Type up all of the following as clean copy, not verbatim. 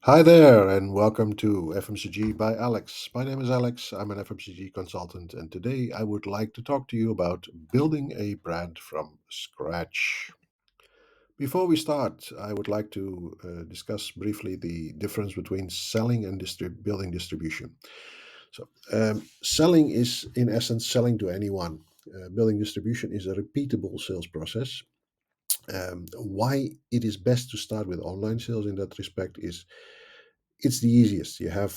Hi there, and welcome to FMCG by Alex. My name is Alex. I'm an FMCG consultant, and today I would like to talk to you about building a brand from scratch. Before we start, I would like to discuss briefly the difference between selling and building distribution. Selling is, in essence, selling to anyone. Building distribution is a repeatable sales process. Why it is best to start with online sales in that respect is it's the easiest. You have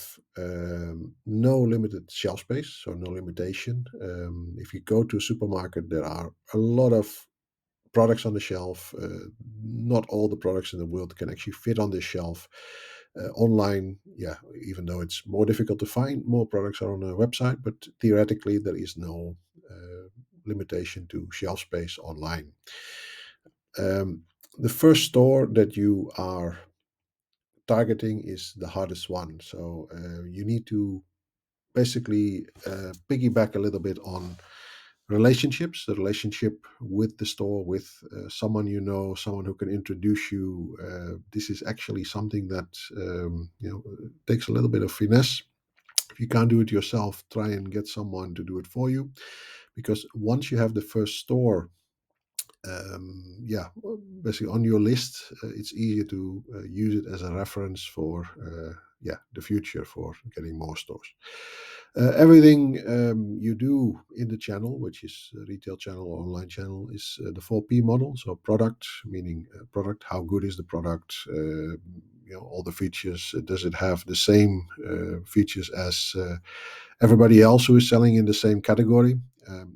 no limited shelf space, so no limitation. If you go to a supermarket, there are a lot of products on the shelf. Not all the products in the world can actually fit on this shelf. Online, yeah, even though it's more difficult to find, more products are on a website, but theoretically, there is no limitation to shelf space online. Um, the first store that you are targeting is the hardest one. So you need to basically piggyback a little bit on relationships, the relationship with the store, with someone you know, someone who can introduce you. This is actually something that takes a little bit of finesse. If you can't do it yourself, try and get someone to do it for you, because once you have the first store basically on your list, it's easier to use it as a reference for the future for getting more stores. Everything you do in the channel, which is a retail channel or online channel, is the 4P model. So product, meaning product, how good is the product? All the features. Does it have the same features as everybody else who is selling in the same category?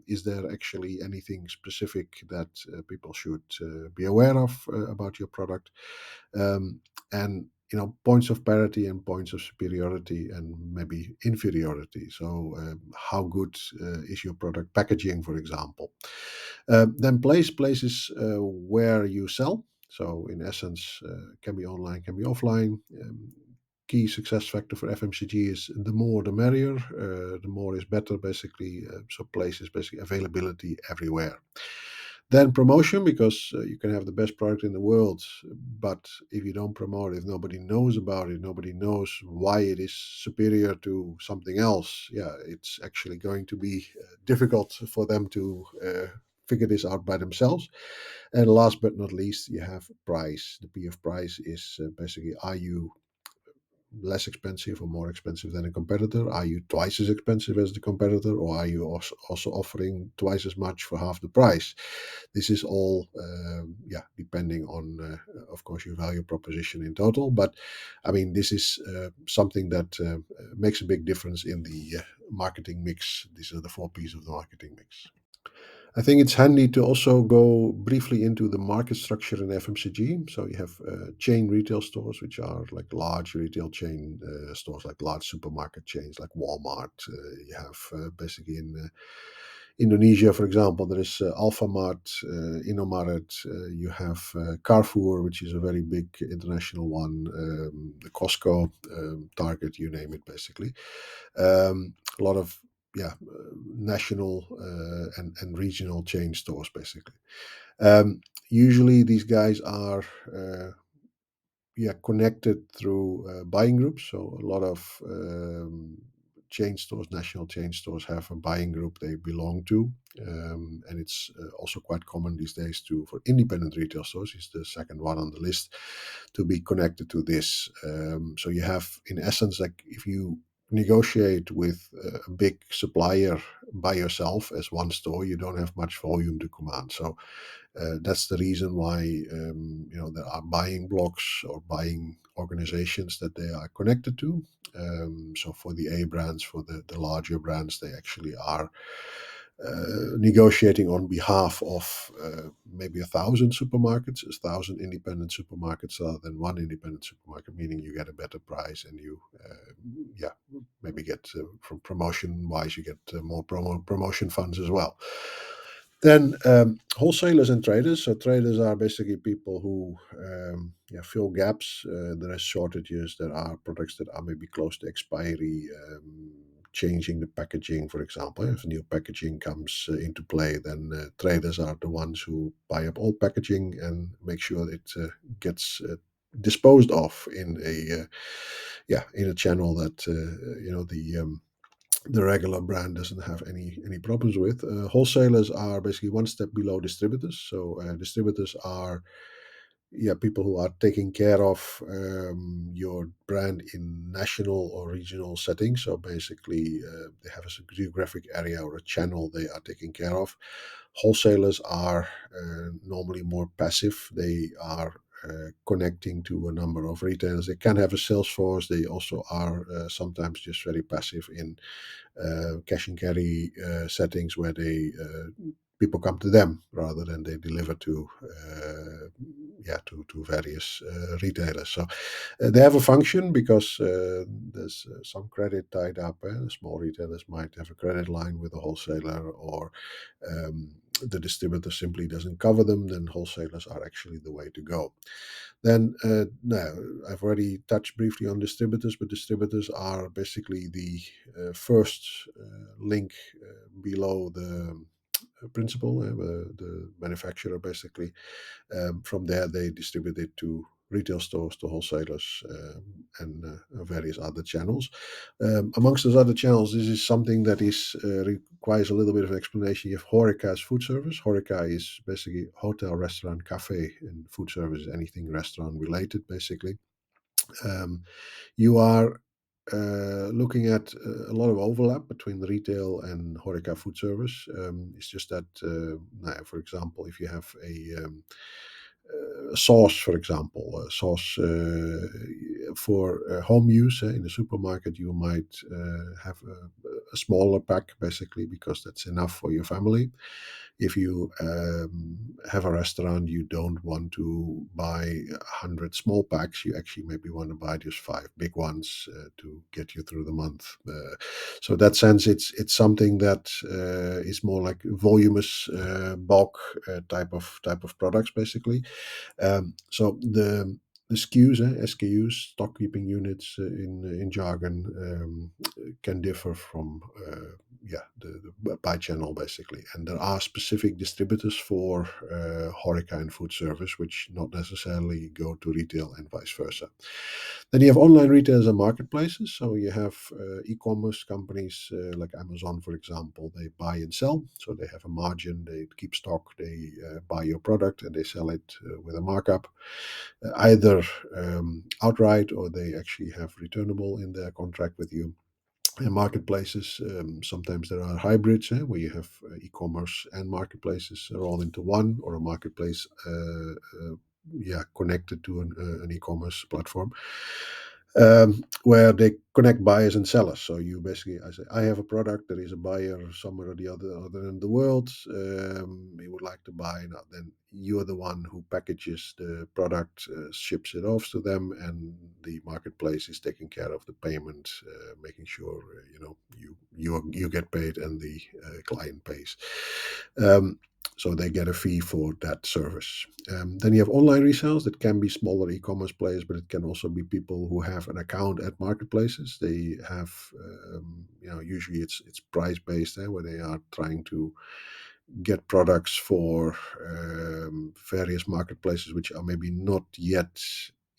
Is there actually anything specific that people should be aware of about your product? And points of parity and points of superiority and maybe inferiority. So how good is your product packaging, for example? Then places where you sell. So in essence, can be online, can be offline. Key success factor for FMCG is the more the merrier. The more is better, basically. So places, basically availability everywhere. Then promotion, because you can have the best product in the world, but if you don't promote it, if nobody knows about it, nobody knows why it is superior to something else, yeah, it's actually going to be difficult for them to figure this out by themselves. And last but not least, you have price. The P of price is basically, are you less expensive or more expensive than a competitor? Are you twice as expensive as the competitor, or are you also offering twice as much for half the price? This is all, depending on, of course, your value proposition in total. But I mean, this is something that makes a big difference in the marketing mix. These are the 4 P's of the marketing mix. I think it's handy to also go briefly into the market structure in FMCG. So you have chain retail stores, which are like large retail chain stores, like large supermarket chains, like Walmart. You have basically in Indonesia, for example, there is Alfamart, Indomaret. You have Carrefour, which is a very big international one. The Costco, Target, you name it, basically. A lot of national and regional chain stores, basically. Usually, these guys are connected through buying groups. So a lot of chain stores, national chain stores, have a buying group they belong to, and it's also quite common these days for independent retail stores. Is the second one on the list to be connected to this. So you have, in essence, like if you negotiate with a big supplier by yourself as one store, you don't have much volume to command. So that's the reason why there are buying blocks or buying organizations that they are connected to. So for the A brands, for the larger brands, they actually are negotiating on behalf of maybe 1,000 supermarkets, 1,000 independent supermarkets rather than one independent supermarket, meaning you get a better price and you, maybe get from promotion wise, you get more promotion funds as well. Then wholesalers and traders. So traders are basically people who fill gaps. There are shortages. There are products that are maybe close to expiry. Changing the packaging, for example. If new packaging comes into play, then traders are the ones who buy up old packaging and make sure it gets disposed of in a in a channel that the regular brand doesn't have any problems with. Wholesalers are basically one step below distributors. So distributors are people who are taking care of your brand in national or regional settings. So basically, they have a geographic area or a channel they are taking care of. Wholesalers are normally more passive. They are connecting to a number of retailers. They can have a sales force. They also are sometimes just very passive in cash and carry settings where they people come to them rather than they deliver to to various retailers. So they have a function because there's some credit tied up. Small retailers might have a credit line with a wholesaler, or the distributor simply doesn't cover them. Then wholesalers are actually the way to go. Then, now I've already touched briefly on distributors, but distributors are basically the first link below the principal, the manufacturer basically. From there, they distribute it to retail stores, to wholesalers, and various other channels. Amongst those other channels, this is something that is requires a little bit of explanation. You have Horeca as food service. Horeca is basically hotel, restaurant, cafe, and food service is anything restaurant related, basically. Um, you are looking at a lot of overlap between retail and Horeca food service. It's just that, now, for example, if you have a sauce, for example, a sauce for home use in the supermarket, you might have a smaller pack, basically, because that's enough for your family. If you have a restaurant, you don't want to buy 100 small packs. You actually maybe want to buy just 5 big ones to get you through the month. So in that sense, it's something that is more like voluminous bulk type of products, basically. So the SKUs, SKUs, stock keeping units in jargon, can differ from the by channel, basically. And there are specific distributors for Horeca and food service, which not necessarily go to retail and vice versa. Then you have online retailers and marketplaces. So you have e-commerce companies like Amazon, for example. They buy and sell, so they have a margin. They keep stock. They buy your product and they sell it with a markup, either outright, or they actually have returnable in their contract with you. And marketplaces, sometimes there are hybrids where you have e-commerce and marketplaces are all into one, or a marketplace connected to an e-commerce platform, where they connect buyers and sellers. So you basically, I say, I have a product, there is a buyer somewhere or the other in the world. He would like to buy. Now, then you're the one who packages the product, ships it off to them, and the marketplace is taking care of the payment, making sure you get paid and the client pays. So they get a fee for that service. Then you have online resellers that can be smaller e-commerce players, but it can also be people who have an account at marketplaces. They have, usually it's price based, where they are trying to get products for various marketplaces which are maybe not yet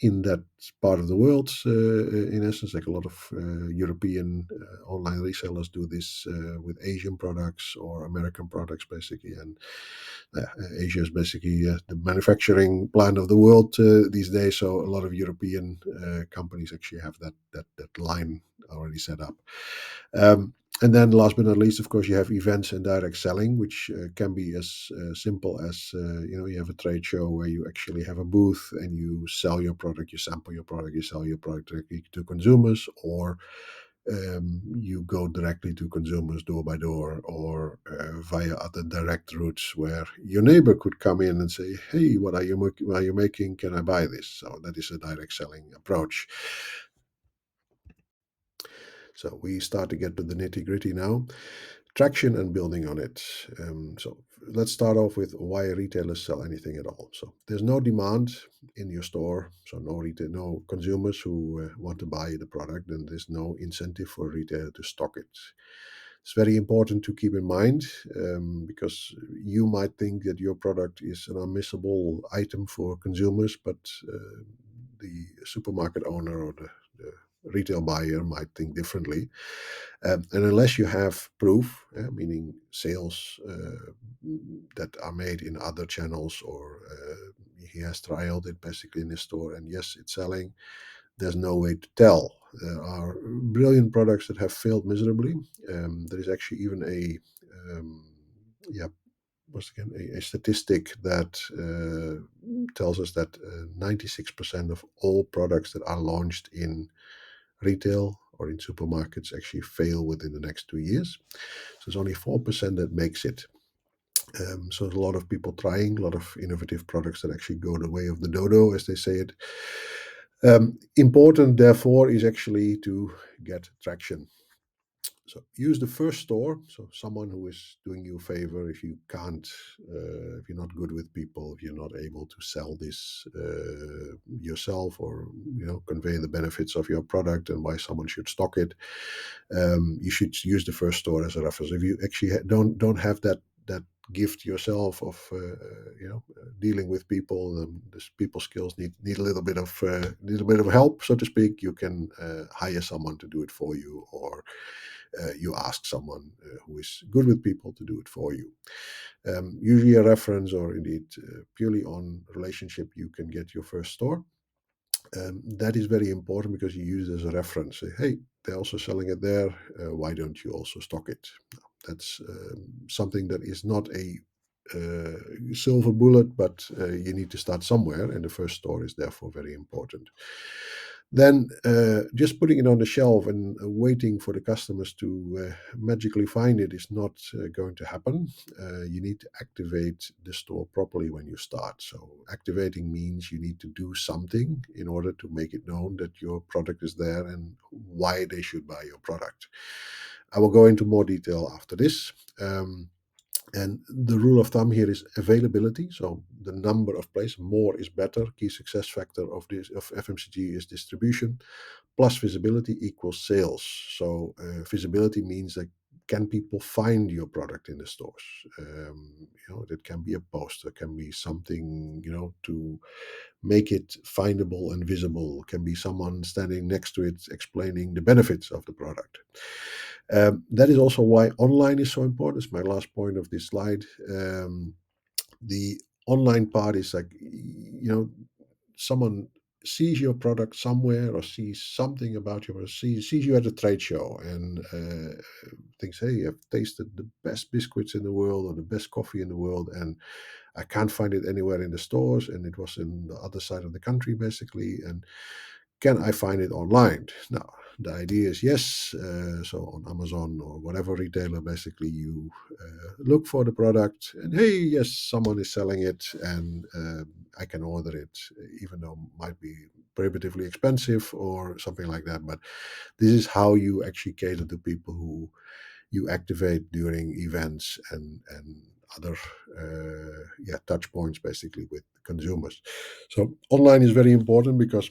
in that part of the world. In essence, like a lot of European online resellers do this with Asian products or American products, basically. And Asia is basically the manufacturing plant of the world these days. So a lot of European companies actually have that line already set up. And then last but not least, of course, you have events and direct selling, which can be as simple as, you have a trade show where you actually have a booth and you sell your product, you sample your product, you sell your product directly to consumers, or you go directly to consumers door by door, or via other direct routes where your neighbor could come in and say, hey, what are you making? Can I buy this? So that is a direct selling approach. So we start to get to the nitty gritty now. Traction and building on it. So let's start off with why retailers sell anything at all. So there's no demand in your store, so no consumers who want to buy the product, and there's no incentive for a retailer to stock it. It's very important to keep in mind, because you might think that your product is an unmissable item for consumers, but the supermarket owner or the retail buyer might think differently. And unless you have proof, meaning sales that are made in other channels, or he has trialed it basically in his store, and yes, it's selling, there's no way to tell. There are brilliant products that have failed miserably. There is actually even yeah, once again, a statistic that tells us that 96% of all products that are launched in retail or in supermarkets actually fail within the next 2 years. So it's only 4% that makes it. So there's a lot of people trying, a lot of innovative products that actually go the way of the dodo, as they say it. Important, therefore, is actually to get traction. So use the first store. So someone who is doing you a favor. If you can't, if you're not good with people, if you're not able to sell this yourself, or convey the benefits of your product and why someone should stock it, you should use the first store as a reference. If you actually don't have that gift yourself of dealing with people, this people skills need a bit of help, so to speak, you can hire someone to do it for you, or you ask someone who is good with people to do it for you. Usually a reference, or indeed purely on relationship, you can get your first store. That is very important because you use it as a reference. Say, hey, they're also selling it there. Why don't you also stock it? Now, that's something that is not a silver bullet, but you need to start somewhere, and the first store is therefore very important. Then just putting it on the shelf and waiting for the customers to magically find it is not going to happen. You need to activate the store properly when you start. So activating means you need to do something in order to make it known that your product is there and why they should buy your product. I will go into more detail after this. And the rule of thumb here is availability. So the number of places, more is better. Key success factor of FMCG is distribution, plus visibility equals sales. So visibility means that can people find your product in the stores? It can be a poster, can be something to make it findable and visible. Can be someone standing next to it explaining the benefits of the product. That is also why online is so important. It's my last point of this slide. The online part is like, someone sees your product somewhere, or sees something about you, or sees you at a trade show, and thinks, hey, I've tasted the best biscuits in the world, or the best coffee in the world, and I can't find it anywhere in the stores, and it was in the other side of the country, basically, and can I find it online? Now, the idea is yes. So on Amazon or whatever retailer, basically you look for the product, and hey, yes, someone is selling it, and I can order it, even though it might be prohibitively expensive or something like that. But this is how you actually cater to people who you activate during events and other touch points, basically, with consumers. So online is very important because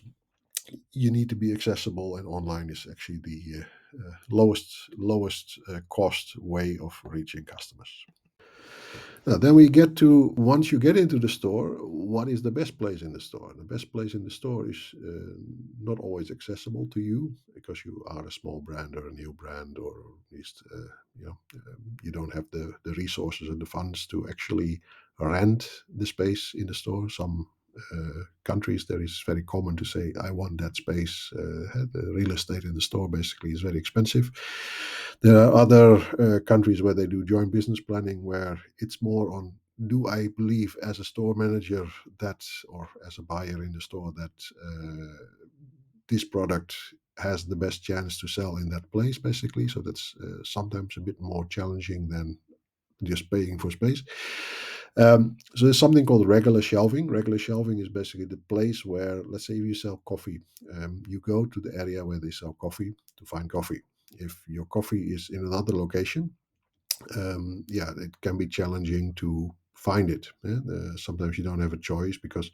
you need to be accessible, and online is actually the lowest cost way of reaching customers. Now, then we get to, once you get into the store, what is the best place in the store? The best place in the store is not always accessible to you because you are a small brand or a new brand, or at least you don't have the resources and the funds to actually rent the space in the store. Some countries, there is very common to say, I want that space. The real estate in the store basically is very expensive. There are other countries where they do joint business planning, where it's more on, do I believe as a store manager that, or as a buyer in the store, that this product has the best chance to sell in that place, basically. So that's sometimes a bit more challenging than just paying for space. So there's something called regular shelving. Regular shelving is basically the place where, let's say, if you sell coffee, you go to the area where they sell coffee to find coffee. If your coffee is in another location, it can be challenging to find it. Sometimes you don't have a choice because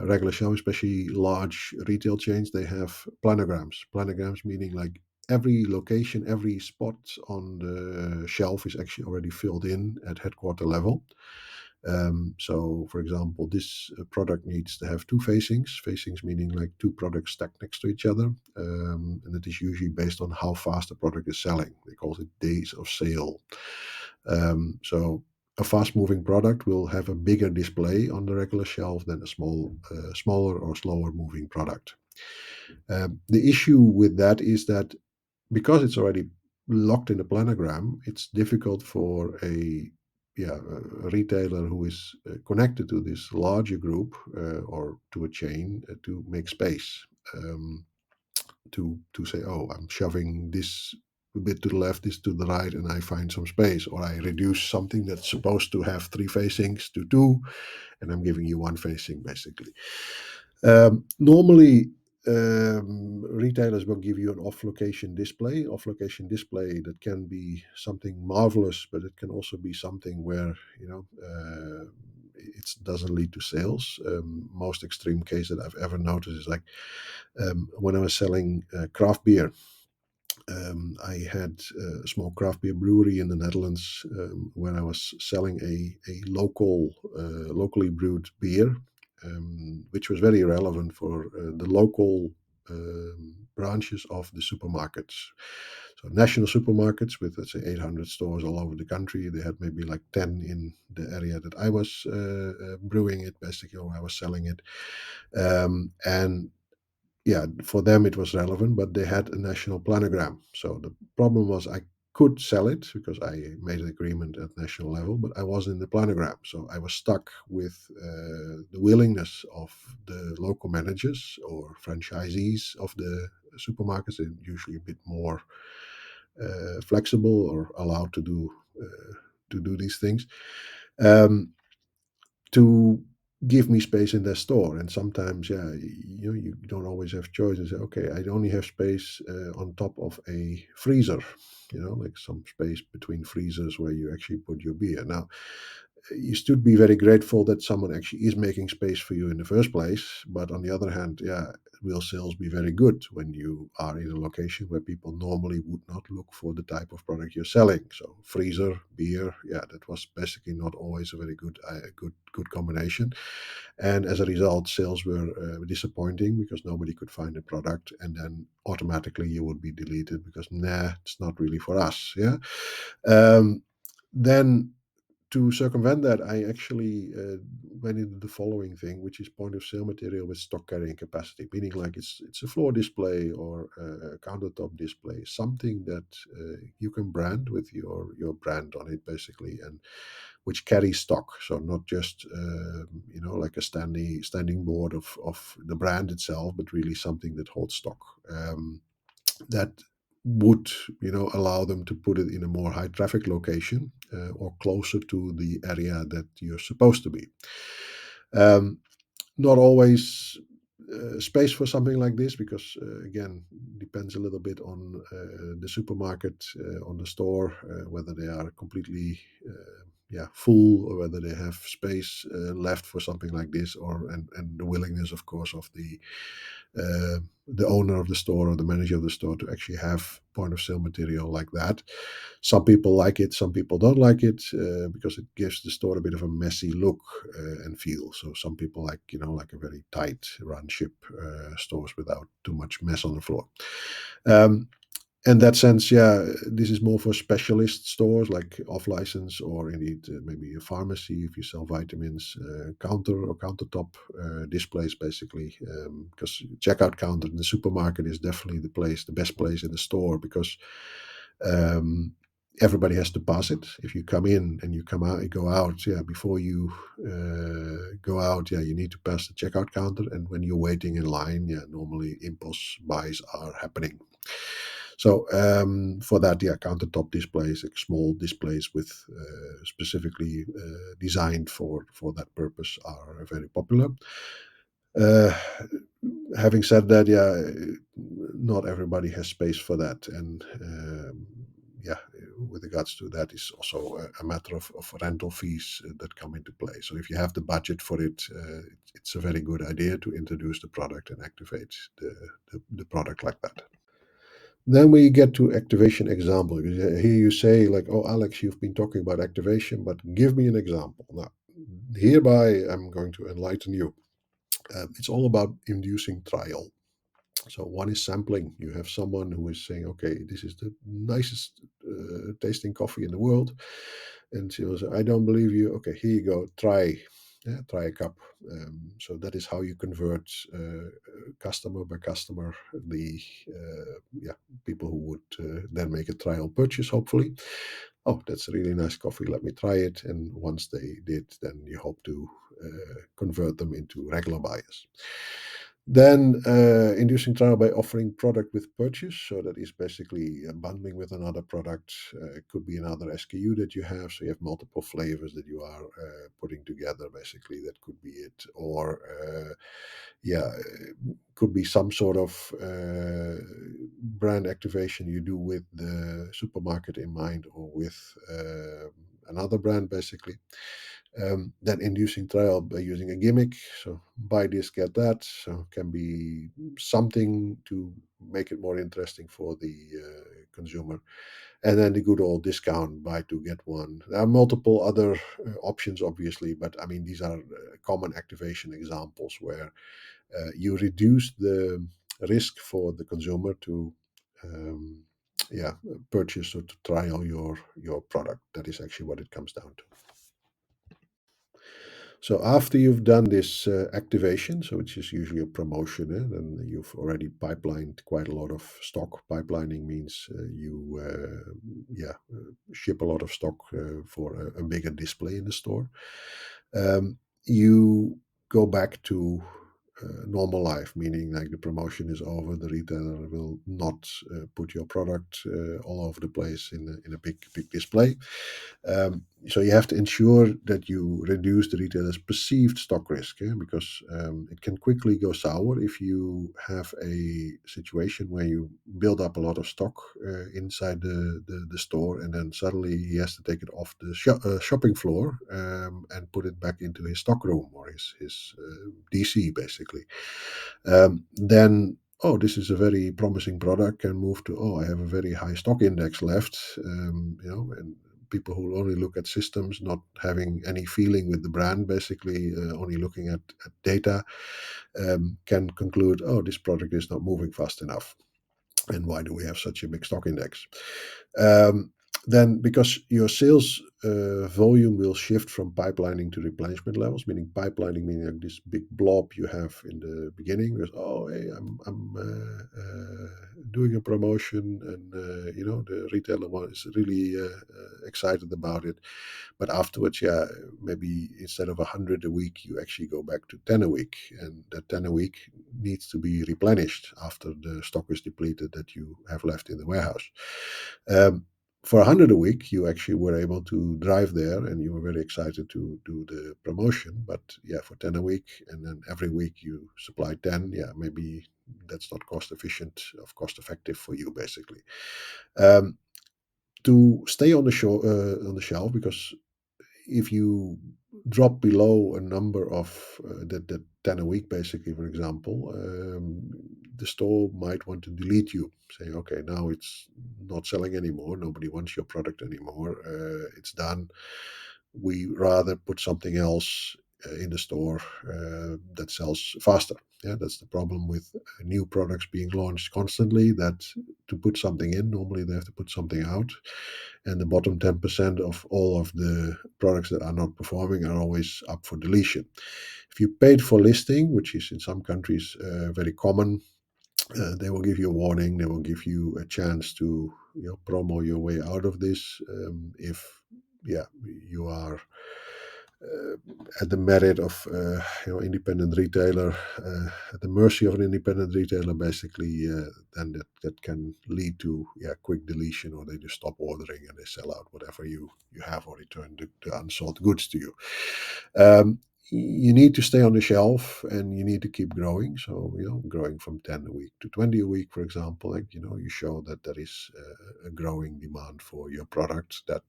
regular shelving, especially large retail chains, they have planograms. Planograms meaning like every location, every spot on the shelf is actually already filled in at headquarter level. So, for example, this product needs to have two facings. Facings meaning like two products stacked next to each other, and it is usually based on how fast the product is selling. They call it days of sale. So a fast-moving product will have a bigger display on the regular shelf than a smaller or slower-moving product. The issue with that is that because it's already locked in a planogram, it's difficult for a retailer who is connected to this larger group or to a chain to make space. Um, to say, oh, I'm shoving this a bit to the left, this to the right, and I find some space, or I reduce something that's supposed to have three facings to two, and I'm giving you one facing basically. Normally, retailers will give you an off-location display. Off-location display that can be something marvelous, but it can also be something where it doesn't lead to sales. Most extreme case that I've ever noticed is like when I was selling craft beer. I had a small craft beer brewery in the Netherlands where I was selling a locally brewed beer, which was very relevant for the local branches of the supermarkets. So national supermarkets with, let's say, 800 stores all over the country. They had maybe like 10 in the area that I was brewing it, basically, or I was selling it. And yeah, for them it was relevant, but they had a national planogram. So the problem was I could sell it because I made an agreement at national level, but I wasn't in the planogram. So I was stuck with the willingness of the local managers or franchisees of the supermarkets. They're usually a bit more flexible or allowed to do these things. Um, to give me space in their store. And sometimes, yeah, you don't always have choices. Okay, I only have space on top of a freezer, like some space between freezers where you actually put your beer. Now, you should be very grateful that someone actually is making space for you in the first place. But on the other hand, yeah, will sales be very good when you are in a location where people normally would not look for the type of product you're selling? So freezer, beer, yeah, that was basically not always a very good combination. And as a result, sales were disappointing because nobody could find the product, and then automatically you would be deleted because it's not really for us. Yeah. Then to circumvent that, I actually went into the following thing, which is point of sale material with stock carrying capacity, meaning like it's a floor display or a countertop display, something that you can brand with your brand on it, basically, and which carries stock. So not just like a standing board of the brand itself, but really something that holds stock. That would allow them to put it in a more high traffic location or closer to the area that you're supposed to be. um, Not always space for something like this because again depends a little bit on the supermarket, on the store, whether they are completely full or whether they have space left for something like this, or and the willingness, of course, of the owner of the store or the manager of the store to actually have point of sale material like that. Some people like it, some people don't like it because it gives the store a bit of a messy look and feel. So some people like like a very tight run ship stores without too much mess on the floor. Um, in that sense, yeah, this is more for specialist stores like off license, or indeed maybe a pharmacy if you sell vitamins, counter or countertop displays, basically. Because checkout counter in the supermarket is definitely the best place in the store because um, everybody has to pass it. If you come in and you come out, you go out, yeah, before you go out, yeah, you need to pass the checkout counter. And when you're waiting in line, yeah, normally impulse buys are happening. So for that, yeah, countertop displays, like small displays with specifically designed for that purpose, are very popular. Uh, Having said that, yeah, not everybody has space for that, and yeah, with regards to that is also a matter of rental fees that come into play. So if you have the budget for it, it's a very good idea to introduce the product and activate the product like that. Then we get to activation example. Here you say like, "Oh, Alex, you've been talking about activation, but give me an example." Now, hereby I'm going to enlighten you. It's all about inducing trial. So one is sampling. You have someone who is saying, "Okay, this is the nicest tasting coffee in the world," and she will say, "I don't believe you." Okay, here you go. Try, yeah, try a cup. So that is how you convert customer by customer the yeah, people who would then make a trial purchase. Hopefully, oh, that's a really nice coffee. Let me try it. And once they did, then you hope to convert them into regular buyers. Then inducing trial by offering product with purchase. So that is basically bundling with another product. It could be another SKU that you have. So you have multiple flavors that you are putting together. Basically, that could be it. Or yeah, could be some sort of brand activation you do with the supermarket in mind, or with another brand, basically. Then inducing trial by using a gimmick. So buy this, get that. So can be something to make it more interesting for the consumer. And then the good old discount, buy two, get one. There are multiple other options, obviously, but I mean, these are common activation examples where you reduce the risk for the consumer to um, yeah, purchase or to trial your product. That is actually what it comes down to. So after you've done this activation, so which is usually a promotion, then you've already pipelined quite a lot of stock. Pipelining means you yeah, ship a lot of stock for a bigger display in the store. You go back to normal life, meaning like the promotion is over, the retailer will not put your product all over the place in a big display. So you have to ensure that you reduce the retailer's perceived stock risk, because it can quickly go sour if you have a situation where you build up a lot of stock inside the store, and then suddenly he has to take it off the shopping floor and put it back into his stock room or his DC, basically. Then, oh, this is a very promising product, can move to, oh, I have a very high stock index left, and people who only look at systems, not having any feeling with the brand, basically only looking at data, can conclude, oh, this product is not moving fast enough. And why do we have such a big stock index? Um, then, because your sales volume will shift from pipelining to replenishment levels, meaning pipelining, meaning like this big blob you have in the beginning, because, oh, hey, I'm doing a promotion, and the retailer is really excited about it. But afterwards, yeah, maybe instead of 100 a week, you actually go back to 10 a week. And that 10 a week needs to be replenished after the stock is depleted that you have left in the warehouse. For 100 a week, you actually were able to drive there and you were very excited to do the promotion. But yeah, for 10 a week, and then every week you supply 10, yeah, maybe that's not cost efficient or cost effective for you, basically. Um, to stay on the shelf, because if you drop below a number of that 10 a week, basically, for example, the store might want to delete you, saying, okay, now it's not selling anymore, nobody wants your product anymore, it's done, we rather put something else in the store that sells faster. Yeah, that's the problem with new products being launched constantly, that to put something in, normally they have to put something out, and the bottom 10% of all of the products that are not performing are always up for deletion. If you paid for listing, which is in some countries very common, they will give you a warning. They will give you a chance to promo your way out of this. If yeah, you are uh, at the merit of independent retailer, at the mercy of an independent retailer, basically, then that can lead to quick deletion, or they just stop ordering and they sell out whatever you have, or return the unsold goods to you. Um, you need to stay on the shelf, and you need to keep growing. So growing from 10 a week to 20 a week, for example, like you show that there is a growing demand for your product that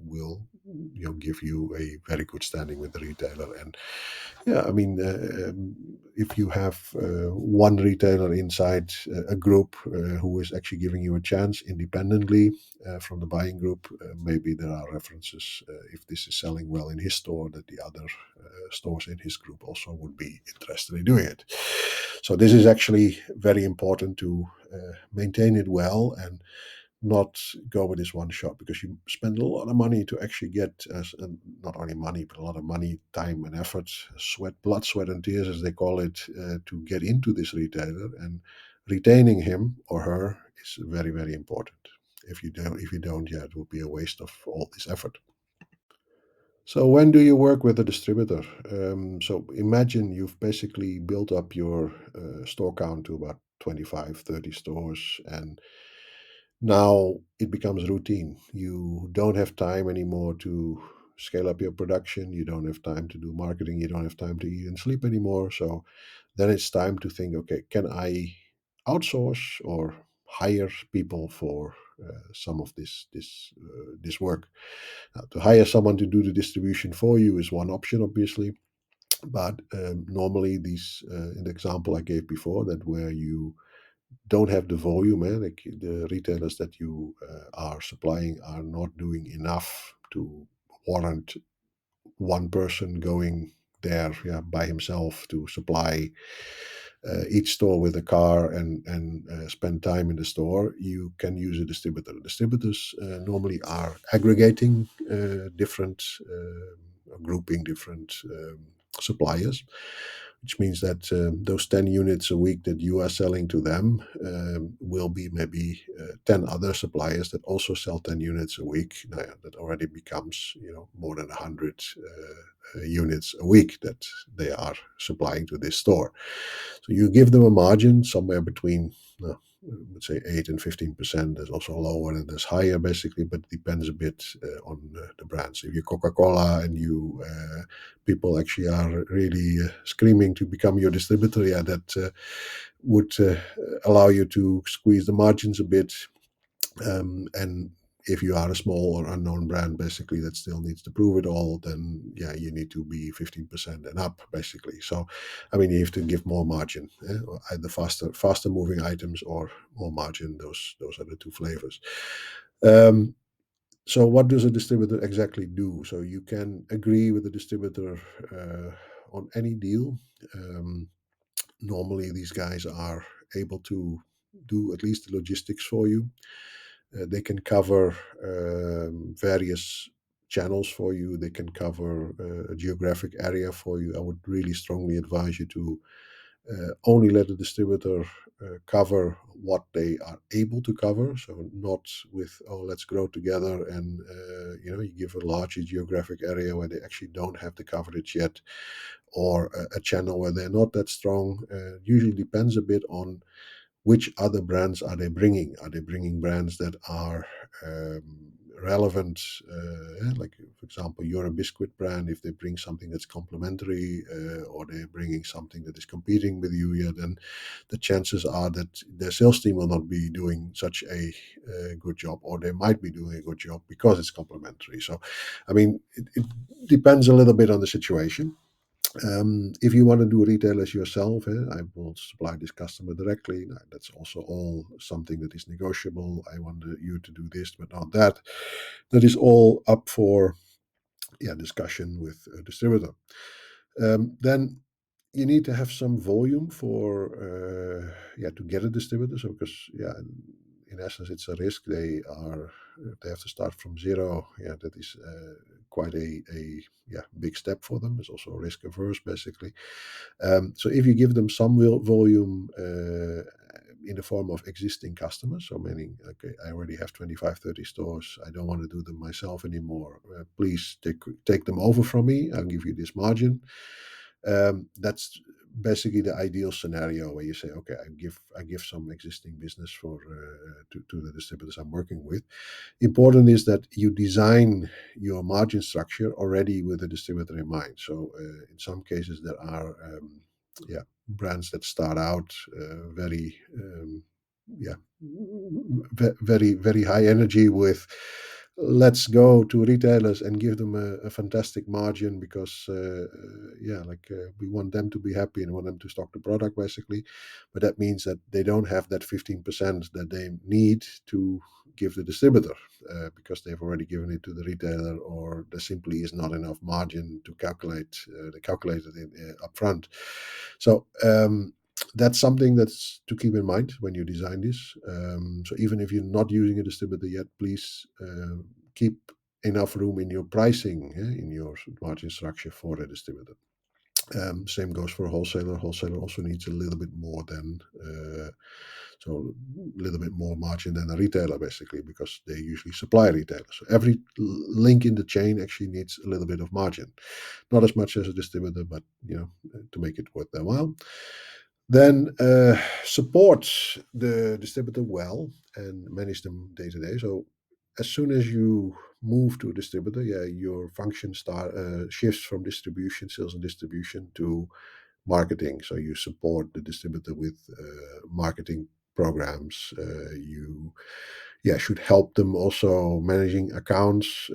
will give you a very good standing with the retailer, and Yeah, I mean, if you have one retailer inside a group who is actually giving you a chance independently from the buying group, maybe there are references if this is selling well in his store that the other stores in his group also would be interested in doing it. So this is actually very important to maintain it well and not go with this one shot, because you spend a lot of money to actually get and not only money but a lot of money, time and effort, sweat, blood, sweat and tears as they call it, to get into this retailer, and retaining him or her is very, very important. If you don't, yeah, it will be a waste of all this effort. So when do you work with a distributor? So imagine you've basically built up your store count to about 25, 30 stores, and now it becomes routine. You don't have time anymore to scale up your production. You don't have time to do marketing. You don't have time to eat and sleep anymore. So then it's time to think, okay, can I outsource or hire people for some of this work? Now, to hire someone to do the distribution for you is one option, obviously. But normally, these in the example I gave before, that where you don't have the volume, like the retailers that you are supplying are not doing enough to warrant one person going there, yeah, by himself to supply each store with a car and spend time in the store. You can use a distributor. Distributors normally are aggregating different, grouping different suppliers, which means that those 10 units a week that you are selling to them will be maybe 10 other suppliers that also sell 10 units a week. Now, yeah, that already becomes, more than 100 units a week that they are supplying to this store. So you give them a margin somewhere between, let's say 8 and 15%. There's also lower and there's higher, basically, but it depends a bit on the brands. If you're Coca-Cola and you people actually are really screaming to become your distributor, yeah, that would allow you to squeeze the margins a bit. And if you are a small or unknown brand, basically, that still needs to prove it all, then yeah, you need to be 15% and up, basically. So, I mean, you have to give more margin, either faster moving items or more margin. Those are the two flavors. Um, so, what does a distributor exactly do? So, you can agree with the distributor on any deal. Um, Normally, these guys are able to do at least the logistics for you. They can cover various channels for you. They can cover a geographic area for you. I would really strongly advise you to only let the distributor cover what they are able to cover. So not with, oh, let's grow together, and you give a larger geographic area where they actually don't have the coverage yet, or a channel where they're not that strong. Usually depends a bit on which other brands are they bringing. Are they bringing brands that are relevant? Like, for example, you're a biscuit brand. If they bring something that's complementary, or they're bringing something that is competing with you, yeah, then the chances are that their sales team will not be doing such a good job, or they might be doing a good job because it's complementary. So, I mean, it depends a little bit on the situation. If you want to do retailers yourself, I will supply this customer directly. Now, that's also all something that is negotiable. I want you to do this, but not that. That is all up for, yeah, discussion with a distributor. Then you need to have some volume for yeah, to get a distributor. So, because yeah, in essence it's a risk. They have to start from zero. Yeah, that is quite a yeah, big step for them. It's also risk averse, basically. So if you give them some volume in the form of existing customers, so meaning, okay, I already have 25, 30 stores, I don't want to do them myself anymore, please take them over from me, I'll give you this margin. That's basically the ideal scenario, where you say, okay, I give some existing business to the distributors I'm working with. Important is that you design your margin structure already with the distributor in mind. So in some cases there are yeah, brands that start out very yeah, very, very high energy with let's go to retailers and give them a fantastic margin because yeah, like we want them to be happy and want them to stock the product basically, but that means that they don't have that 15% that they need to give the distributor because they've already given it to the retailer, or there simply is not enough margin to calculate the calculated upfront. So that's something that's to keep in mind when you design this. So even if you're not using a distributor yet, please keep enough room in your pricing, in your margin structure for a distributor. Same goes for a wholesaler. Wholesaler also needs a little bit more than so a little bit more margin than a retailer basically, because they usually supply retailers. So every link in the chain actually needs a little bit of margin, not as much as a distributor, but to make it worth their while. Then support the distributor well and manage them day to day. So as soon as you move to a distributor, yeah, your function shifts from distribution, sales and distribution, to marketing. So you support the distributor with marketing programs. You should help them also managing accounts,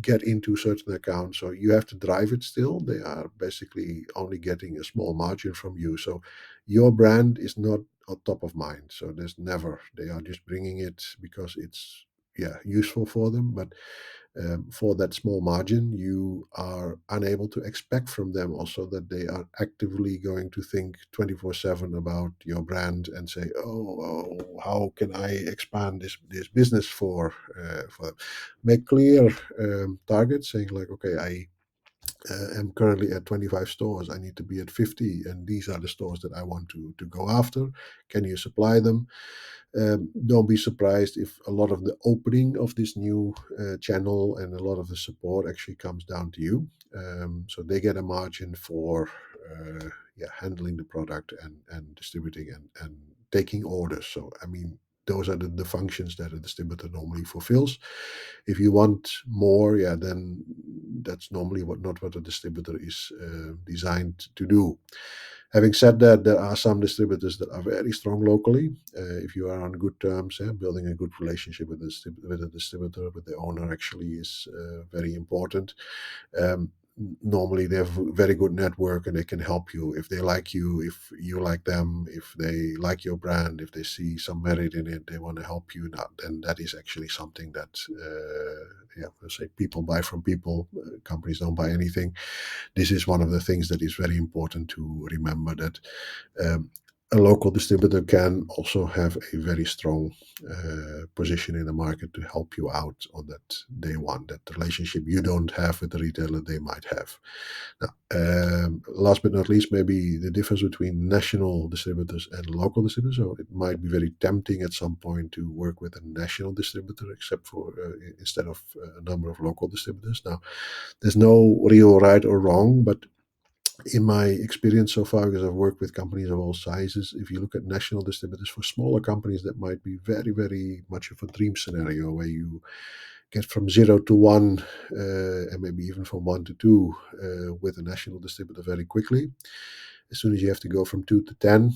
get into certain accounts. So you have to drive it still. They are basically only getting a small margin from you. So your brand is not on top of mind. So there's never, they are just bringing it because it's useful for them. But for that small margin, you are unable to expect from them also that they are actively going to think 24/7 about your brand and say, how can I expand this business for them? Make clear targets, saying like, okay, I am currently at 25 stores. I need to be at 50, and these are the stores that I want to go after. Can you supply them? Don't be surprised if a lot of the opening of this new channel and a lot of the support actually comes down to you. So they get a margin for handling the product and distributing and taking orders. So I mean, those are the functions that a distributor normally fulfills. If you want more, then that's normally not what a distributor is designed to do. Having said that, there are some distributors that are very strong locally. If you are on good terms, building a good relationship with a distributor, with the owner, actually is very important. Um, Normally, they have a very good network and they can help you if they like you, if you like them, if they like your brand, if they see some merit in it, they want to help you. And that is actually something that, let's say, people buy from people. Companies don't buy anything. This is one of the things that is very important to remember, that um, a local distributor can also have a very strong position in the market to help you out on that day one, that relationship you don't have with the retailer, they might have. Now, last but not least, maybe the difference between national distributors and local distributors. So it might be very tempting at some point to work with a national distributor, except for instead of a number of local distributors. Now, there's no real right or wrong, but in my experience so far, because I've worked with companies of all sizes, if you look at national distributors for smaller companies, that might be very, very much of a dream scenario where you get from 0 to 1, and maybe even from 1 to 2 with a national distributor very quickly. As soon as you have to go from 2 to 10,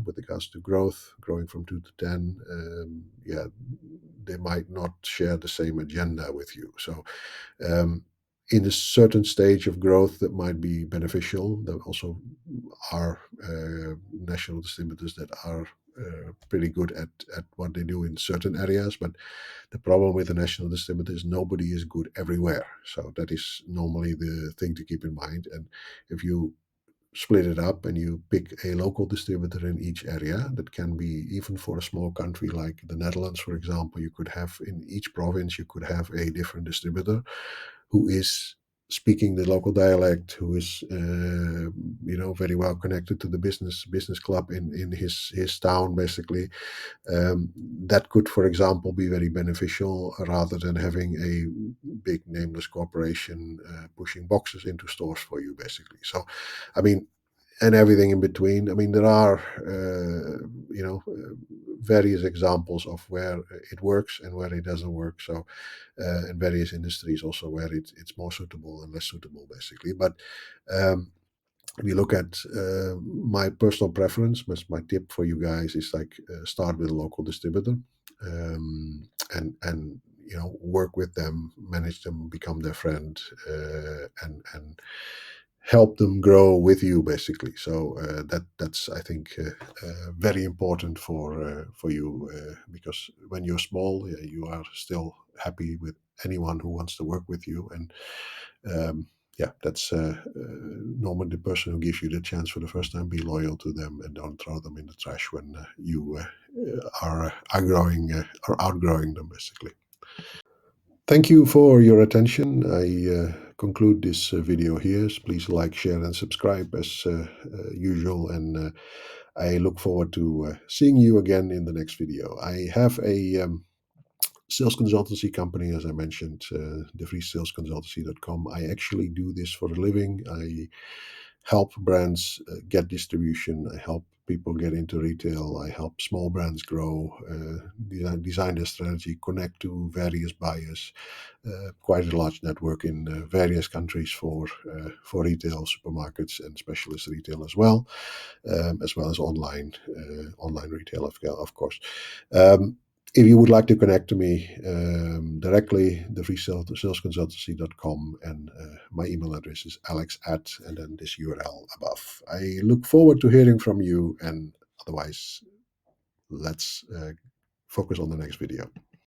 with regards to growth, growing from 2 to 10, they might not share the same agenda with you. So um, in a certain stage of growth that might be beneficial. There also are national distributors that are pretty good at what they do in certain areas, but the problem with the national distributor is nobody is good everywhere. So that is normally the thing to keep in mind. And if you split it up and you pick a local distributor in each area, that can be, even for a small country like the Netherlands, for example, you could have in each province, you could have a different distributor who is speaking the local dialect, who is very well connected to the business club in his town, basically. That could, for example, be very beneficial rather than having a big nameless corporation pushing boxes into stores for you, basically. So, I mean, and everything in between. I mean, there are various examples of where it works and where it doesn't work. So, in various industries also where it's more suitable and less suitable, basically. But if you look at my personal preference, my tip for you guys is like start with a local distributor. and work with them, manage them, become their friend, and help them grow with you, basically. So that's, I think, very important for you, because when you're small, you are still happy with anyone who wants to work with you. And yeah, that's normally the person who gives you the chance for the first time. Be loyal to them and don't throw them in the trash when you are outgrowing them, basically. Thank you for your attention. I conclude this video here. Please like, share, and subscribe as usual. And I look forward to seeing you again in the next video. I have a sales consultancy company, as I mentioned, devriessalesconsultancy.com. I actually do this for a living. I help brands get distribution. I help people get into retail. I help small brands grow, design their strategy, connect to various buyers. Quite a large network in various countries for retail, supermarkets, and specialist retail as well as online retail, of course. If you would like to connect to me directly, devriessalesconsultancy.com, and my email address is alex at, and then this URL above. I look forward to hearing from you, and otherwise, let's focus on the next video.